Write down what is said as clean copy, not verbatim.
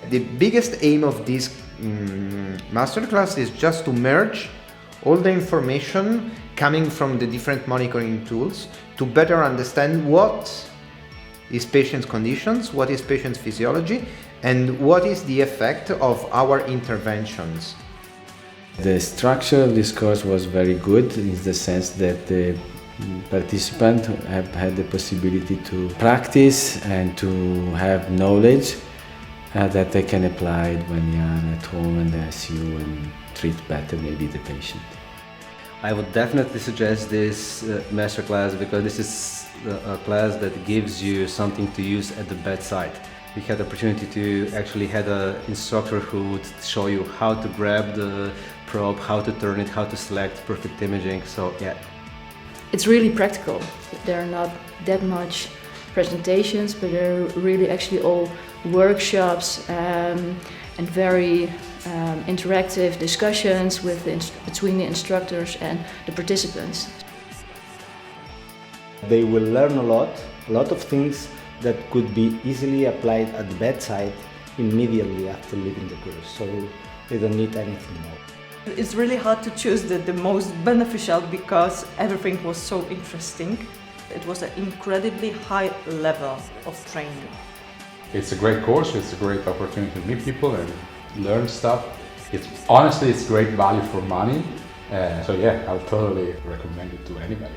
The biggest aim of this masterclass is just to merge all the information coming from the different monitoring tools to better understand what is patient's conditions, what is patient's physiology, and what is the effect of our interventions. The structure of this course was very good in the sense that the participants have had the possibility to practice and to have knowledge that they can apply when they are at home in the ICU and treat better maybe the patient. I would definitely suggest this masterclass because this is a class that gives you something to use at the bedside. We had the opportunity to actually have an instructor who would show you how to grab the probe, how to turn it, how to select perfect imaging. So yeah. It's really practical. There are not that much presentations, but they're really actually all workshops and very interactive discussions between the instructors and the participants. They will learn a lot of things that could be easily applied at the bedside immediately after leaving the course, so they don't need anything more. It's really hard to choose the most beneficial because everything was so interesting. It was an incredibly high level of training. It's a great course, it's a great opportunity to meet people and learn stuff. Honestly, it's great value for money. So yeah, I'll totally recommend it to anybody.